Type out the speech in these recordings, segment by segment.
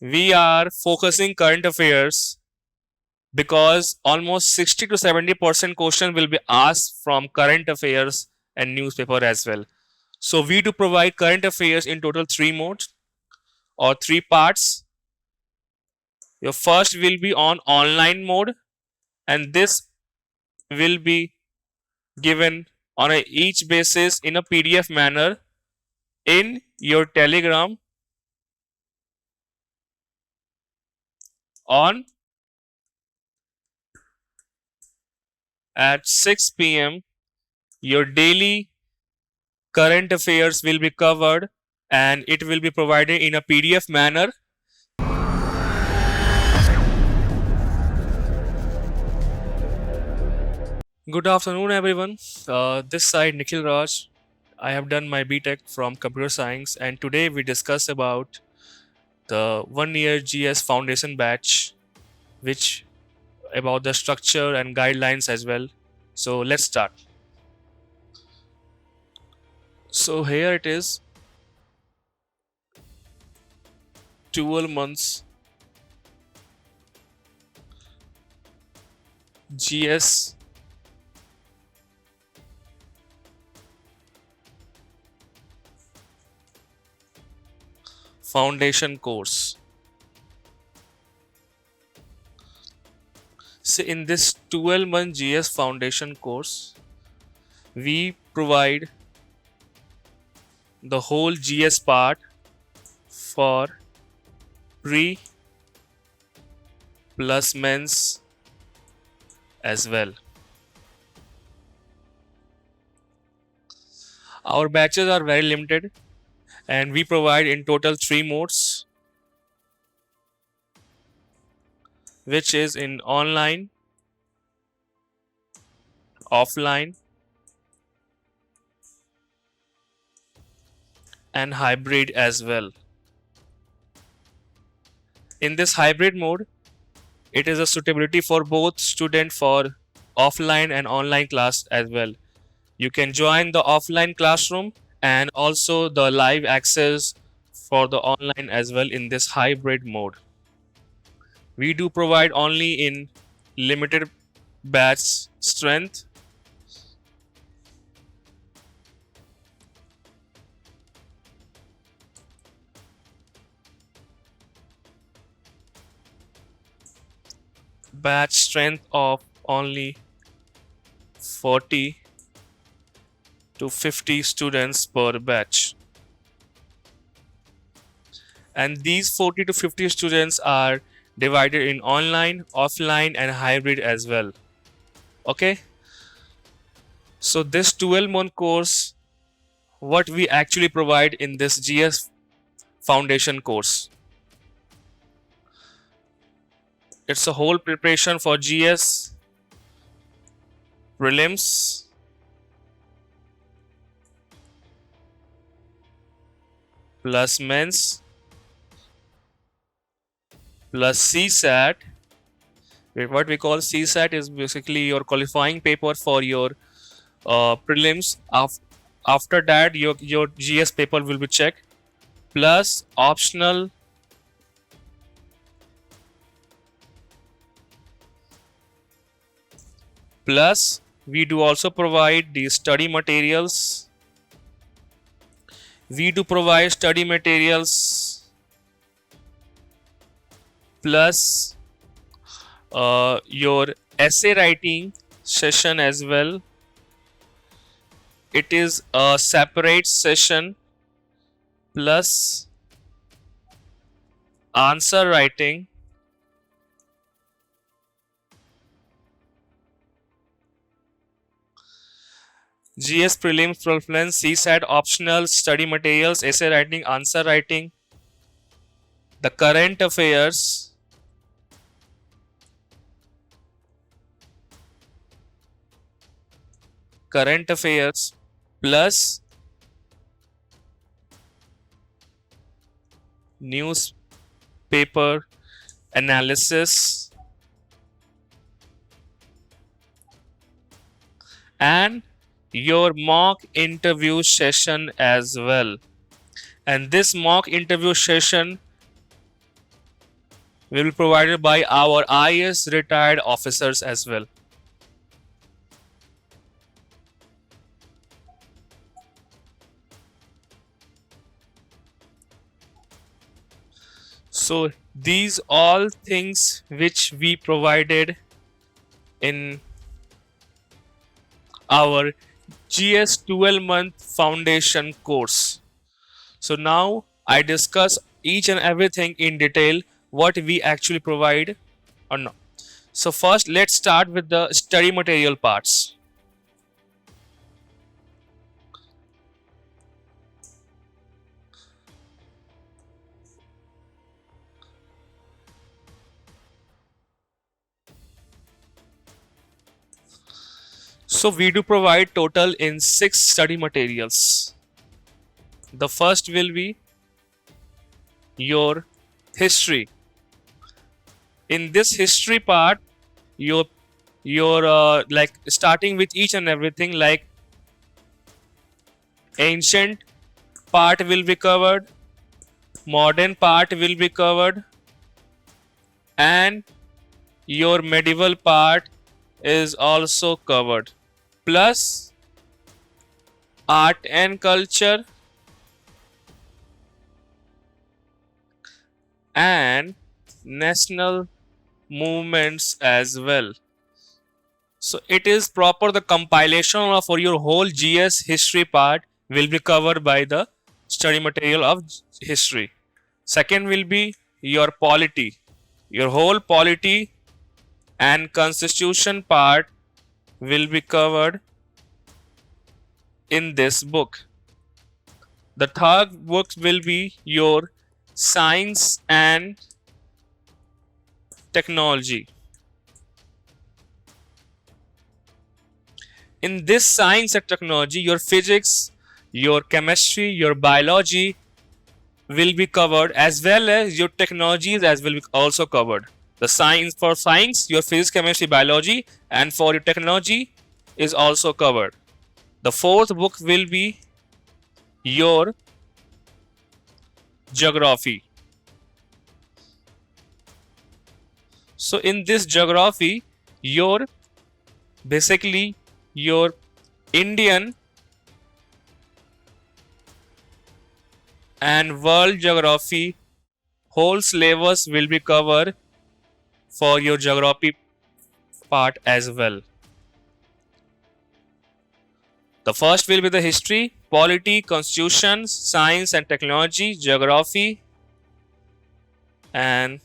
We are focusing current affairs because almost 60 to 70% question will be asked from current affairs and newspaper as well. So we do provide current affairs in total three modes or three parts. Your first will be on online mode, and this will be given on a each basis in a PDF manner in your Telegram on at 6 p.m. Your daily current affairs will be covered and it will be provided in a PDF manner. Good afternoon, everyone. This side Nikhil Raj. I have done my BTech from Computer Science, and today we discuss about the 1 year GS Foundation batch, which about the structure and guidelines as well. So let's start. So here it is, 12 months GS Foundation course. So in this 12-month GS Foundation course, we provide the whole GS part for pre plus men's as well. Our batches are very limited and we provide in total three modes, which is in online, offline, and hybrid as well. In this hybrid mode, it is a suitability for both student for offline and online class as well. You can join the offline classroom and also the live access for the online as well in this hybrid mode. We do provide only in limited batch strength. Batch strength of only 40 to 50 students per batch. And these 40 to 50 students are divided in online, offline, and hybrid as well. Okay. So this 12-month course, what we actually provide in this GS Foundation course. It's a whole preparation for GS prelims, plus men's, plus CSAT. What we call CSAT is basically your qualifying paper for your prelims. After that, your GS paper will be checked, plus optional plus we do also provide the study materials. We do provide study materials plus your essay writing session as well. It is a separate session plus answer writing, GS prelims, preference, CSAT optional, study materials, essay writing, answer writing, the current affairs, plus newspaper analysis and your mock interview session as well. And this mock interview session will be provided by our IAS retired officers as well. So these all things which we provided in our GS 12-month foundation course. So now I discuss each and everything in detail what we actually provide or not. So first let's start with the study material parts. So we do provide total in 6 study materials. The first will be your history. In this history part, your like starting with each and everything, like ancient part will be covered, modern part will be covered, and your medieval part is also covered, plus art and culture and national movements as well. So it is proper, the compilation of for your whole GS history part will be covered by the study material of history. Second will be your polity. Your whole polity and constitution part will be covered in this book. The third book will be your science and technology. In this science and technology, your physics, your chemistry, your biology will be covered, as well as your technologies as will be also covered. The science, for science, your physics, chemistry, biology, and for your technology is also covered. The fourth book will be your geography. So in this geography, your basically your Indian and world geography whole syllabus will be covered for your geography part as well. The first will be the history, polity, constitution, science and technology, geography, and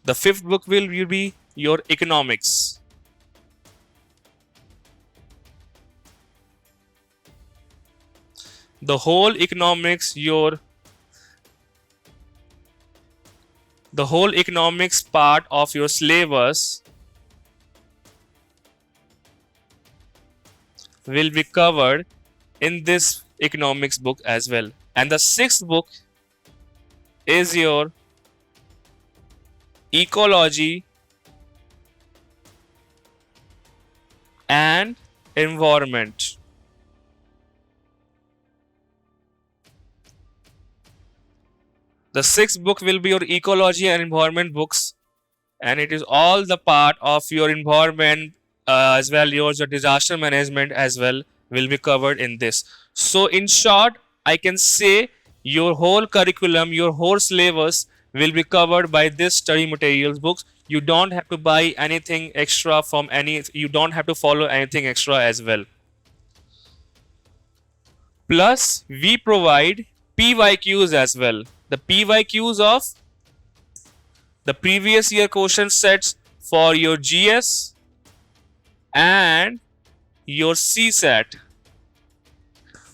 the fifth book will be your economics. The whole economics part of your syllabus will be covered in this economics book as well. And the sixth book is your ecology and environment. The sixth book will be your ecology and environment books, and it is all the part of your environment as well, your disaster management as well will be covered in this. So in short, I can say your whole curriculum, your whole syllabus will be covered by this study materials books. You don't have to buy anything extra from you don't have to follow anything extra as well. Plus we provide PYQs as well. The PYQs of the previous year question sets for your GS and your CSAT.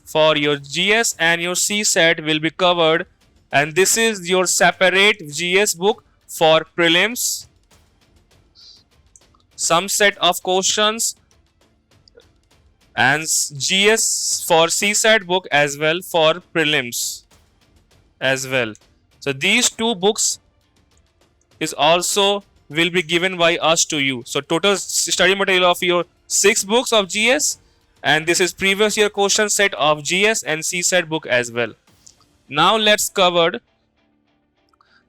For your GS and your CSAT will be covered, and this is your separate GS book for prelims, some set of questions, and GS for CSAT book as well for prelims as well. So these two books is also will be given by us to you. So total study material of your 6 books of GS And this is previous year question set of GS and CSET book as well. Now let's cover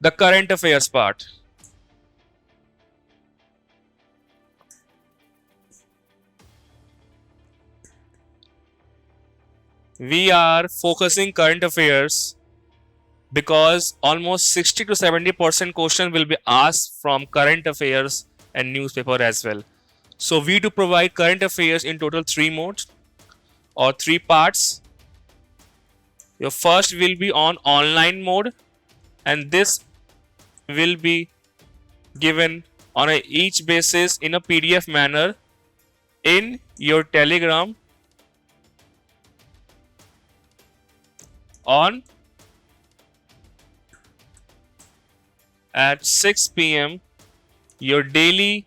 the current affairs part. We are focusing current affairs because almost 60 to 70% question will be asked from current affairs and newspaper as well. So we do provide current affairs in total 3 modes or 3 parts. Your first will be on online mode, and this will be given on a each basis in a PDF manner in your Telegram on at 6 p.m. Your daily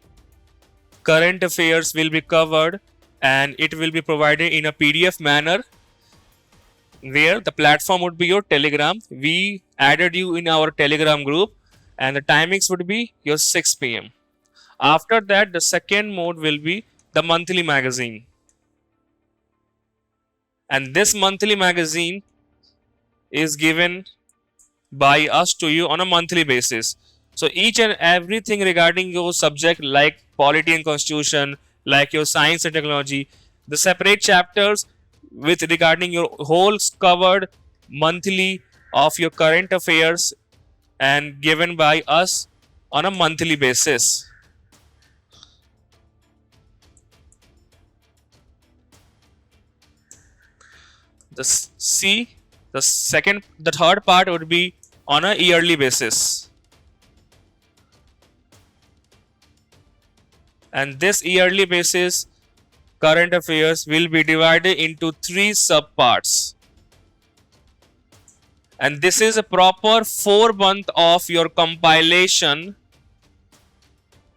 current affairs will be covered and it will be provided in a PDF manner where the platform would be your Telegram. We added you in our Telegram group and the timings would be your 6 p.m. After that, the second mode will be the monthly magazine. And this monthly magazine is given by us to you on a monthly basis. So each and everything regarding your subject like polity and constitution, like your science and technology, the separate chapters with regarding your whole covered monthly of your current affairs and given by us on a monthly basis. The third part would be on a yearly basis. And this yearly basis current affairs will be divided into 3 subparts. And this is a proper 4 month of your compilation.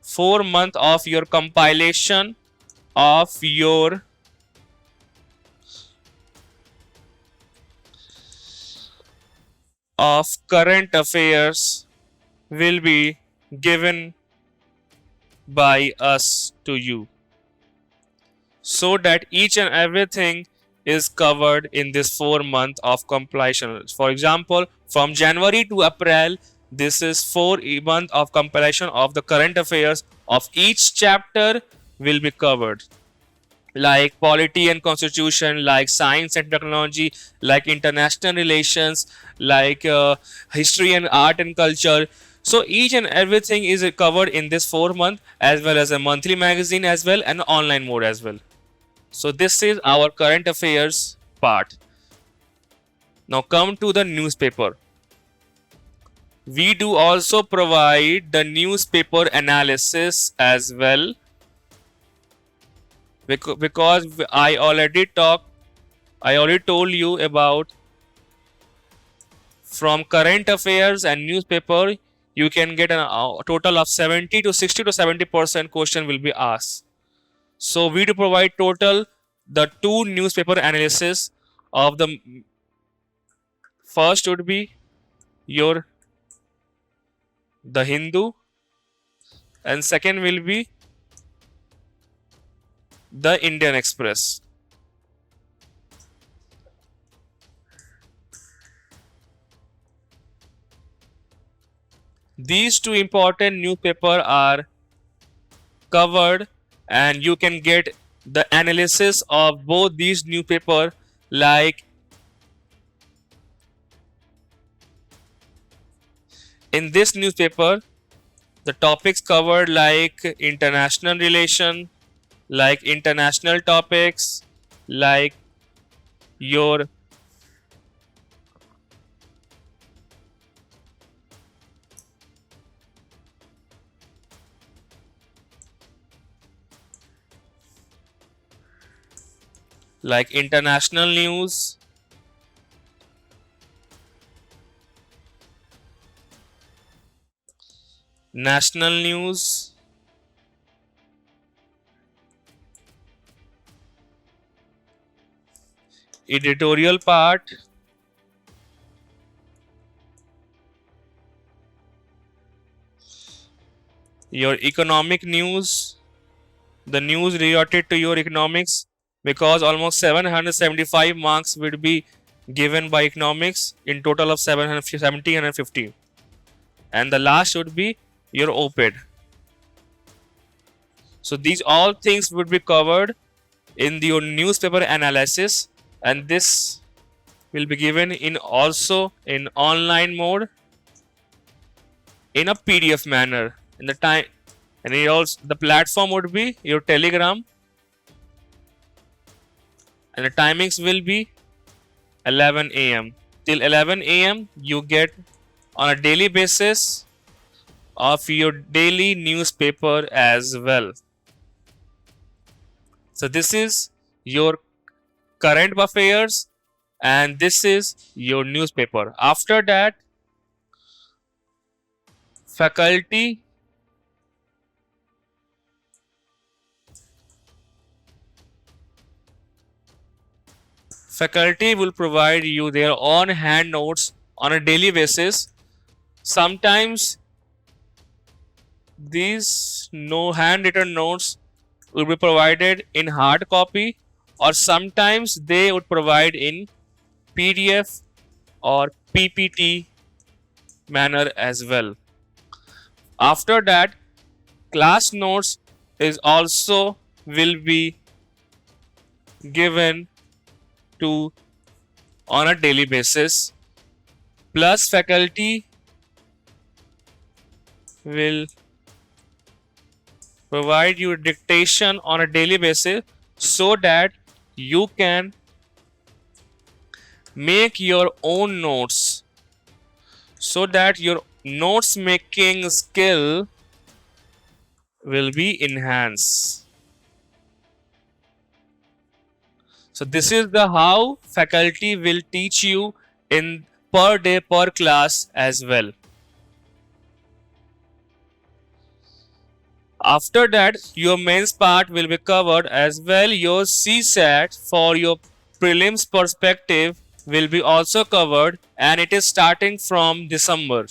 4 month of your compilation of your current affairs will be given by us to you, so that each and everything is covered in this 4 month of compilation. For example, from January to April, this is 4 month of compilation of the current affairs of each chapter will be covered, like polity and constitution, like science and technology, like international relations, like history and art and culture. So each and everything is covered in this 4 month, as well as a monthly magazine as well and online mode as well. So this is our current affairs part. Now come to the newspaper. We do also provide the newspaper analysis as well, because I already told you about from current affairs and newspaper you can get a total of 70 to 60 to 70% question will be asked. So we do provide total the 2 newspaper analysis of the first would be your the Hindu and second will be the Indian Express. These 2 important newspapers are covered and you can get the analysis of both these newspapers, like in this newspaper the topics covered like international relation, like international topics, like your like international news, national news, editorial part, your economic news, the news related to your economics, because almost 775 marks would be given by economics in total of 750, and the last would be your OPED. So these all things would be covered in your newspaper analysis, and this will be given in also in online mode in a PDF manner in the time, and it also the platform would be your Telegram, and the timings will be 11 a.m. till 11 a.m. you get on a daily basis of your daily newspaper as well. So this is your current affairs and this is your newspaper. After that, faculty will provide you their own hand notes on a daily basis. Sometimes these handwritten notes will be provided in hard copy, or sometimes they would provide in PDF or PPT manner as well. After that, class notes is also will be given to on a daily basis, plus faculty will provide you dictation on a daily basis so that you can make your own notes, so that your notes making skill will be enhanced. So this is the how faculty will teach you in per day per class as well. After that, your mains part will be covered as well. Your CSAT for your prelims perspective will be also covered, and it is starting from December.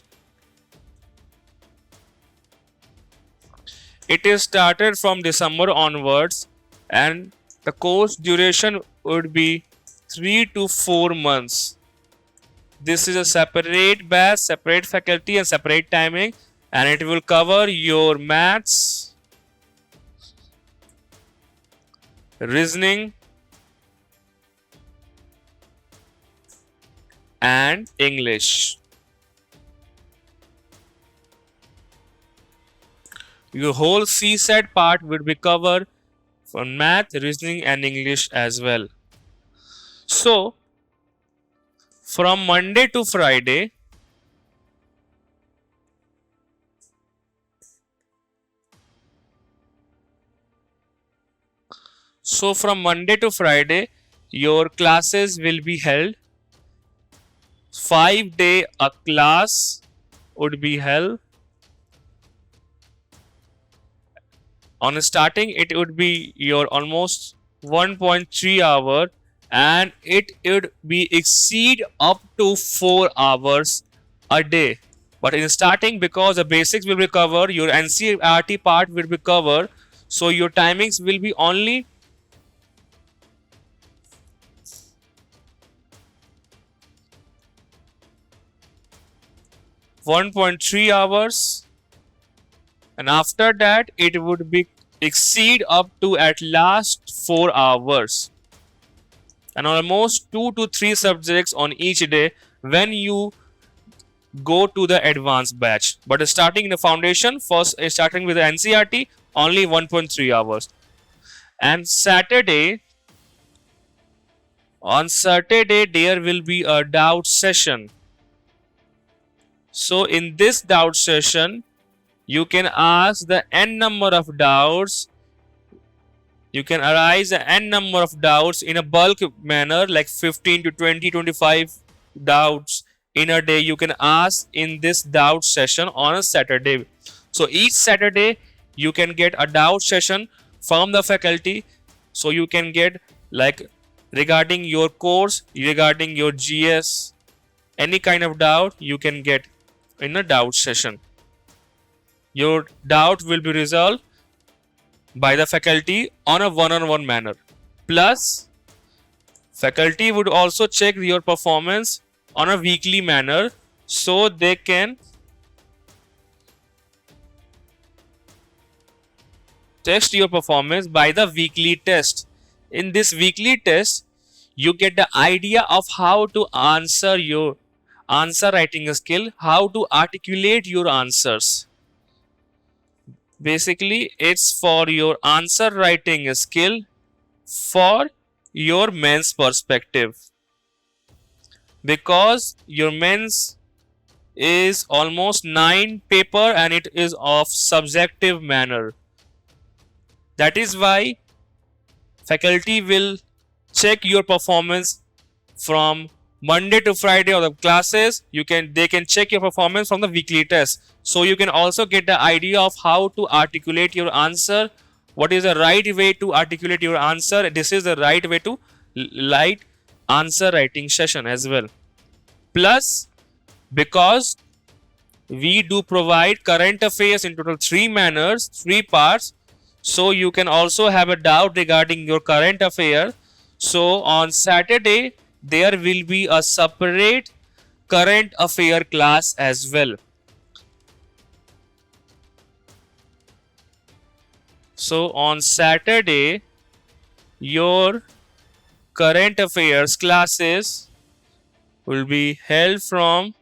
It is started from December onwards, and the course duration would be 3 to 4 months. This is a separate batch, separate faculty and separate timing, and it will cover your maths, reasoning and English. Your whole CSAT part will be covered for math, reasoning and English as well. So from Monday to Friday, your classes will be held. 5 day a class would be held. On starting, it would be your almost 1.3 hour, and it would be exceed up to 4 hours a day. But in starting, because the basics will be covered, your NCERT part will be covered, so your timings will be only 1.3 hours, and after that it would be exceed up to at last 4 hours, and almost 2 to 3 subjects on each day when you go to the advanced batch. But starting in the foundation, first starting with the NCERT, only 1.3 hours. And on Saturday there will be a doubt session. So in this doubt session, you can ask the n number of doubts. You can arise the n number of doubts in a bulk manner, like 15 to 20, 25 doubts in a day. You can ask in this doubt session on a Saturday. So each Saturday you can get a doubt session from the faculty. So you can get like regarding your course, regarding your GS, any kind of doubt you can get in a doubt session. Your doubt will be resolved by the faculty on a one-on-one manner. Plus, faculty would also check your performance on a weekly manner, so they can test your performance by the weekly test. In this weekly test, you get the idea of how to answer your answer writing skill, how to articulate your answers. Basically, it's for your answer writing skill for your men's perspective, because your men's is almost 9 paper and it is of subjective manner. That is why faculty will check your performance from Monday to Friday of the classes. They can check your performance from the weekly test. So you can also get the idea of how to articulate your answer. What is the right way to articulate your answer? This is the right way to light answer writing session as well. Plus, because we do provide current affairs in total 3 manners, 3 parts. So you can also have a doubt regarding your current affair. So on Saturday, there will be a separate current affair class as well. So on Saturday, your current affairs classes will be held from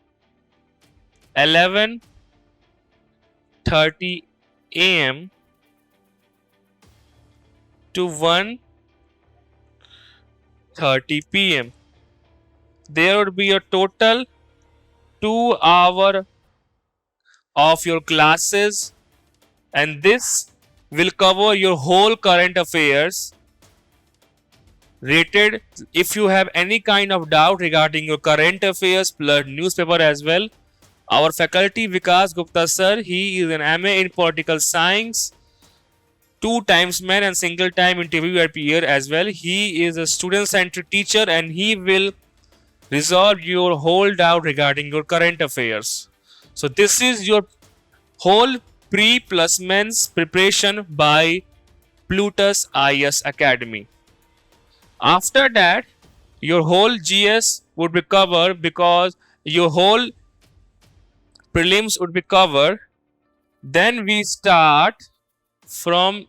11:30 a.m. to 1:30 p.m. There would be a total 2 hours of your classes, and this will cover your whole current affairs rated. If you have any kind of doubt regarding your current affairs plus newspaper as well, our faculty Vikas Gupta sir, he is an MA in political science, 2 times man and single time interviewer peer as well. He is a student centered teacher and he will resolve your whole doubt regarding your current affairs. So this is your whole pre plus men's preparation by Plutus IS Academy. After that, your whole GS would be covered, because your whole prelims would be covered. Then we start from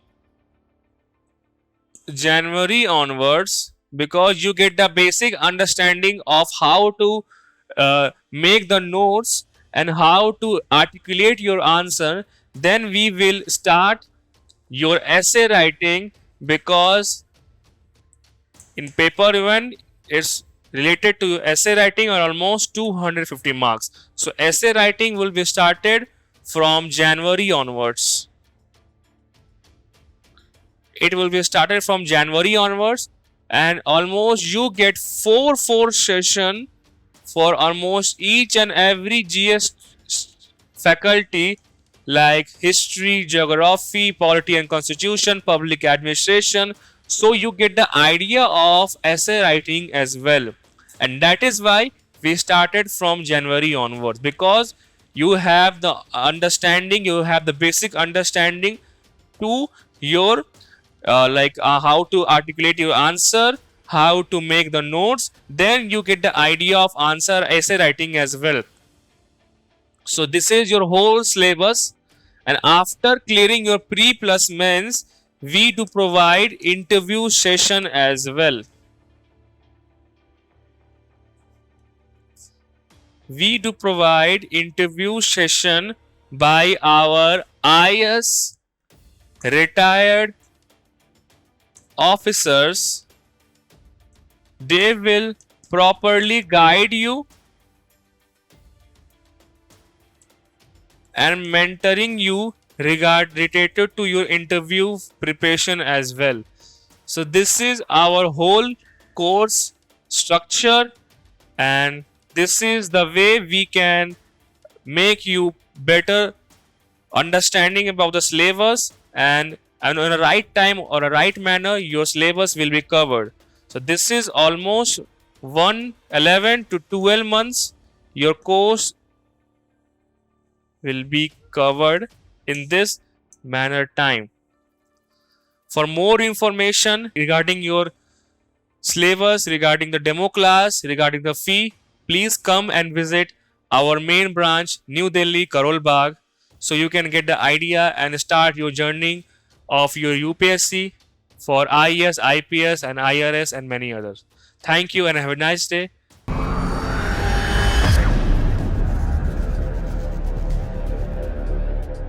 January onwards, because you get the basic understanding of how to make the notes and how to articulate your answer. Then we will start your essay writing, because in paper 1 it's related to essay writing or almost 250 marks. So essay writing will be started from January onwards. It will be started from January onwards, and almost you get 4 session for almost each and every GS faculty, like history, geography, polity and constitution, public administration. So you get the idea of essay writing as well, and that is why we started from January onwards, because you have the understanding, you have the basic understanding to your how to articulate your answer, how to make the notes. Then you get the idea of answer essay writing as well. So this is your whole syllabus, and after clearing your pre plus mains, we do provide interview session as well. We do provide interview session by our IS retired officers. They will properly guide you and mentoring you related to your interview preparation as well. So this is our whole course structure, and this is the way we can make you better understanding about the syllabus, and in a right time or a right manner your syllabus will be covered. So this is almost 11 to 12 months your course will be covered in this manner time. For more information regarding your syllabus, regarding the demo class, regarding the fee, please come and visit our main branch, New Delhi, Karol Bagh, so you can get the idea and start your journey of your UPSC for IES, IPS, and IRS, and many others. Thank you and have a nice day.